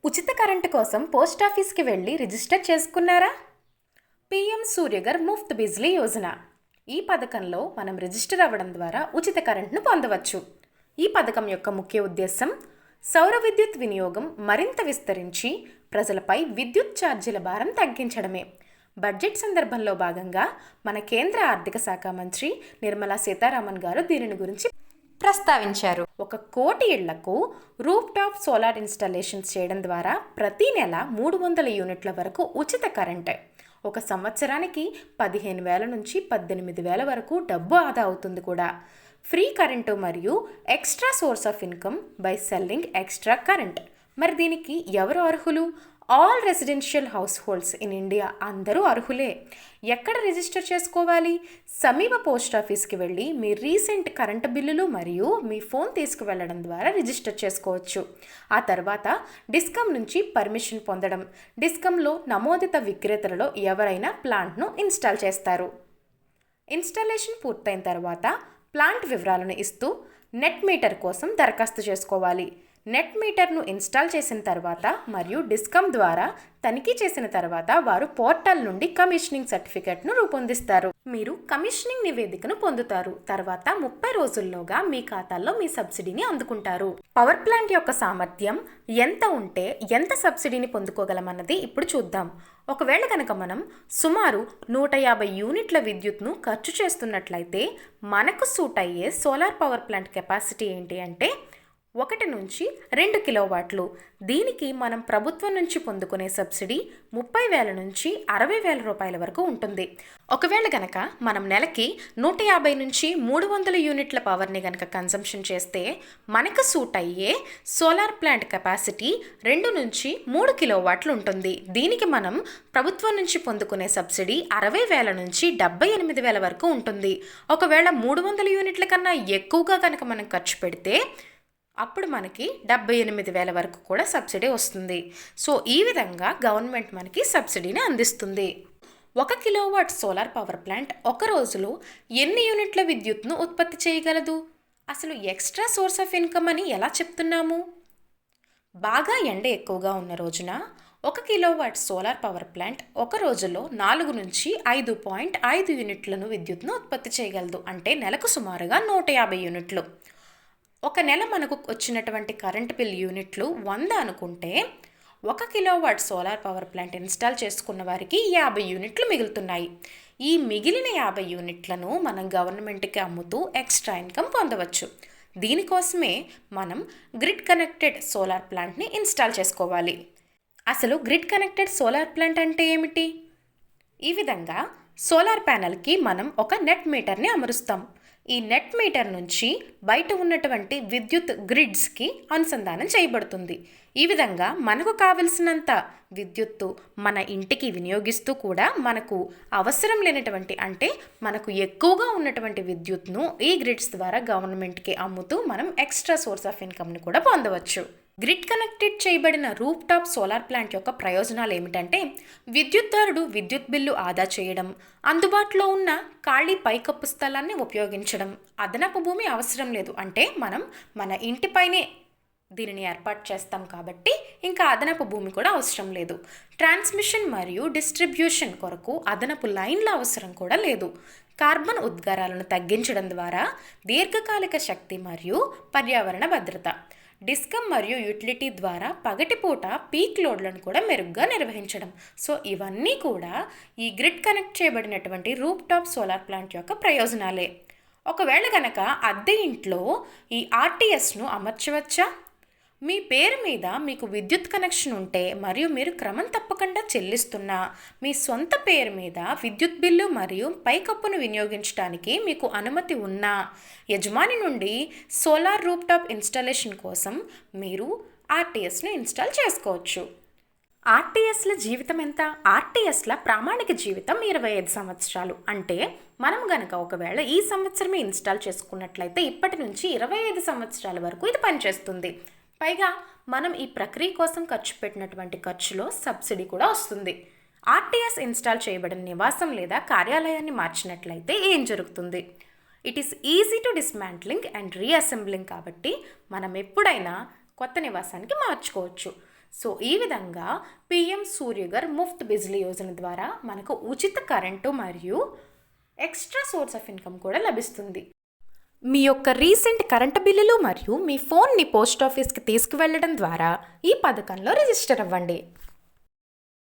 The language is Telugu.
ఉచిత కరెంటు కోసం పోస్ట్ ఆఫీస్కి వెళ్ళి రిజిస్టర్ చేసుకున్నారా? పీఎం సూర్యఘర్ ముఫ్త్ బిజ్లీ యోజన. ఈ పథకంలో మనం రిజిస్టర్ అవ్వడం ద్వారా ఉచిత కరెంట్ను పొందవచ్చు. ఈ పథకం యొక్క ముఖ్య ఉద్దేశం సౌర విద్యుత్ వినియోగం మరింత విస్తరించి ప్రజలపై విద్యుత్ ఛార్జీల భారం తగ్గించడమే. బడ్జెట్ సందర్భంలో భాగంగా మన కేంద్ర ఆర్థిక శాఖ మంత్రి నిర్మలా సీతారామన్ గారు దీనిని గురించి ప్రస్తావించారు. 1 కోటి ఇళ్లకు రూఫ్ టాప్ సోలార్ ఇన్స్టాలేషన్స్ చేయడం ద్వారా ప్రతి నెల 300 యూనిట్ల వరకు ఉచిత కరెంట్, ఒక సంవత్సరానికి 15,000 నుంచి 18,000 వరకు డబ్బు ఆదా అవుతుంది కూడా. ఫ్రీ కరెంటు మరియు extra source of income by selling extra current. మరి దీనికి ఎవరు అర్హులు? All residential house holds in India అందరూ అర్హులే. ఎక్కడ రిజిస్టర్ చేసుకోవాలి? సమీప పోస్ట్ ఆఫీస్కి వెళ్ళి మీ రీసెంట్ కరెంటు బిల్లులు మరియు మీ ఫోన్ తీసుకువెళ్ళడం ద్వారా రిజిస్టర్ చేసుకోవచ్చు. ఆ తర్వాత డిస్కమ్ నుంచి పర్మిషన్ పొందడం. డిస్కమ్లో నమోదిత విక్రేతలలో ఎవరైనా ప్లాంట్ను ఇన్స్టాల్ చేస్తారు. ఇన్స్టాలేషన్ పూర్తయిన తర్వాత ప్లాంట్ వివరాలను ఇస్తూ నెట్ మీటర్ కోసం దరఖాస్తు చేసుకోవాలి. నెట్ మీటర్ను ఇన్స్టాల్ చేసిన తర్వాత మరియు డిస్కమ్ ద్వారా తనిఖీ చేసిన తర్వాత వారు పోర్టల్ నుండి కమిషనింగ్ సర్టిఫికెట్ను రూపొందిస్తారు. మీరు కమిషనింగ్ నివేదికను పొందుతారు. తర్వాత 30 రోజుల్లోగా మీ ఖాతాల్లో మీ సబ్సిడీని అందుకుంటారు. పవర్ ప్లాంట్ యొక్క సామర్థ్యం ఎంత ఉంటే ఎంత సబ్సిడీని పొందుకోగలమన్నది ఇప్పుడు చూద్దాం. ఒకవేళ కనుక మనం సుమారు 150 యూనిట్ల విద్యుత్ను ఖర్చు చేస్తున్నట్లయితే మనకు సూట్ అయ్యే సోలార్ పవర్ ప్లాంట్ కెపాసిటీ ఏంటి అంటే 1 నుంచి 2 కిలోవాట్లు. దీనికి మనం ప్రభుత్వం నుంచి పొందుకునే సబ్సిడీ 30,000 నుంచి 60,000 రూపాయల వరకు ఉంటుంది. ఒకవేళ గనక మనం నెలకి 150 నుంచి 300 యూనిట్ల పవర్ని గనక కన్సంప్షన్ చేస్తే మనకు సూట్ అయ్యే సోలార్ ప్లాంట్ కెపాసిటీ 2 నుంచి 3 కిలోవాట్లు ఉంటుంది. దీనికి మనం ప్రభుత్వం నుంచి పొందుకునే సబ్సిడీ 60,000 నుంచి 78,000 వరకు ఉంటుంది. ఒకవేళ 300 యూనిట్ల కన్నా ఎక్కువగా కనుక మనం ఖర్చు పెడితే అప్పుడు మనకి 78,000 వరకు కూడా సబ్సిడీ వస్తుంది. సో ఈ విధంగా గవర్నమెంట్ మనకి సబ్సిడీని అందిస్తుంది. 1 కిలోవాట్ సోలార్ పవర్ ప్లాంట్ ఒక రోజులో ఎన్ని యూనిట్ల విద్యుత్ను ఉత్పత్తి చేయగలదు? అసలు ఎక్స్ట్రా సోర్స్ ఆఫ్ ఇన్కమ్ అని ఎలా చెప్తున్నాము? బాగా ఎండ ఎక్కువగా ఉన్న రోజున 1 కిలోవాట్ సోలార్ పవర్ ప్లాంట్ ఒక రోజులో 4 నుంచి 5.5 యూనిట్లను విద్యుత్ను ఉత్పత్తి చేయగలదు. అంటే నెలకు సుమారుగా 150 యూనిట్లు. ఒక నెల మనకు వచ్చినటువంటి కరెంట్ బిల్ యూనిట్లు 100 అనుకుంటే 1 kilowatt solar power plant install చేసుకున్న వారికి 50 యూనిట్లు మిగులుతున్నాయి. ఈ మిగిలిన 50 యూనిట్లను మనం గవర్నమెంట్కి అమ్ముతూ ఎక్స్ట్రా ఇన్కమ్ పొందవచ్చు. దీనికోసమే మనం గ్రిడ్ కనెక్టెడ్ సోలార్ ప్లాంట్ని ఇన్స్టాల్ చేసుకోవాలి. అసలు గ్రిడ్ కనెక్టెడ్ సోలార్ ప్లాంట్ అంటే ఏమిటి? ఈ విధంగా సోలార్ ప్యానెల్కి మనం ఒక నెట్ మీటర్ని అమరుస్తాం. ఈ నెట్ మీటర్ నుంచి బయట ఉన్నటువంటి విద్యుత్ గ్రిడ్స్కి అనుసంధానం చేయబడుతుంది. ఈ విధంగా మనకు కావలసినంత విద్యుత్తు మన ఇంటికి వినియోగిస్తూ కూడా మనకు అవసరం లేనటువంటి అంటే మనకు ఎక్కువగా ఉన్నటువంటి విద్యుత్ను ఈ గ్రిడ్స్ ద్వారా గవర్నమెంట్కి అమ్ముతూ మనం ఎక్స్ట్రా సోర్స్ ఆఫ్ ఇన్కమ్ని కూడా పొందవచ్చు. గ్రిడ్ కనెక్టెడ్ చేయబడిన రూఫ్ టాప్ సోలార్ ప్లాంట్ యొక్క ప్రయోజనాలు ఏమిటంటే విద్యుత్దారుడు విద్యుత్ బిల్లు ఆదా చేయడం, అందుబాటులో ఉన్న ఖాళీ పైకప్పు స్థలాన్ని ఉపయోగించడం, అదనపు భూమి అవసరం లేదు. అంటే మనం మన ఇంటిపైనే దీనిని ఏర్పాటు చేస్తాం కాబట్టి ఇంకా అదనపు భూమి కూడా అవసరం లేదు. ట్రాన్స్మిషన్ మరియు డిస్ట్రిబ్యూషన్ కొరకు అదనపు లైన్ల అవసరం కూడా లేదు. కార్బన్ ఉద్గారాలను తగ్గించడం ద్వారా దీర్ఘకాలిక శక్తి మరియు పర్యావరణ భద్రత. డిస్కమ్ మరియు యూటిలిటీ ద్వారా పగటిపూట పీక్ లోడ్లను కూడా మెరుగ్గా నిర్వహించడం. సో ఇవన్నీ కూడా ఈ గ్రిడ్ కనెక్ట్ చేయబడినటువంటి రూఫ్ టాప్ సోలార్ ప్లాంట్ యొక్క ప్రయోజనాలే. ఒకవేళ కనుక అద్దె ఇంట్లో ఈ ఆర్టీఎస్ను అమర్చవచ్చా? మీ పేరు మీద మీకు విద్యుత్ కనెక్షన్ ఉంటే మరియు మీరు క్రమం తప్పకుండా చెల్లిస్తున్నా మీ సొంత పేరు మీద విద్యుత్ బిల్లు మరియు పైకప్పును వినియోగించడానికి మీకు అనుమతి ఉన్నా యజమాని నుండి సోలార్ రూఫ్ టాప్ ఇన్స్టాలేషన్ కోసం మీరు ఆర్టీఎస్ను ఇన్స్టాల్ చేసుకోవచ్చు. ఆర్టీఎస్ల జీవితం ఎంత? ఆర్టీఎస్ల ప్రామాణిక జీవితం 25 సంవత్సరాలు. అంటే మనం గనక ఒకవేళ ఈ సంవత్సరమే ఇన్స్టాల్ చేసుకున్నట్లయితే ఇప్పటి నుంచి 25 సంవత్సరాల వరకు ఇది పనిచేస్తుంది. పైగా మనం ఈ ప్రక్రియ కోసం ఖర్చు పెట్టినటువంటి ఖర్చులో సబ్సిడీ కూడా వస్తుంది. ఆర్టీఎస్ ఇన్స్టాల్ చేయబడిన నివాసం లేదా కార్యాలయాన్ని మార్చినట్లయితే ఏం జరుగుతుంది? It is easy to dismantling and reassembling కాబట్టి మనం ఎప్పుడైనా కొత్త నివాసానికి మార్చుకోవచ్చు. సో ఈ విధంగా పిఎం సూర్యగర్ ముఫ్త్ బిజ్లీ యోజన ద్వారా మనకు ఉచిత కరెంటు మరియు ఎక్స్ట్రా సోర్స్ ఆఫ్ ఇన్కమ్ కూడా లభిస్తుంది. మీ యొక్క రీసెంట్ కరెంటు బిల్లులు మరియు మీ ఫోన్ని పోస్ట్ ఆఫీస్కి తీసుకువెళ్ళడం ద్వారా ఈ పథకంలో రిజిస్టర్ అవ్వండి.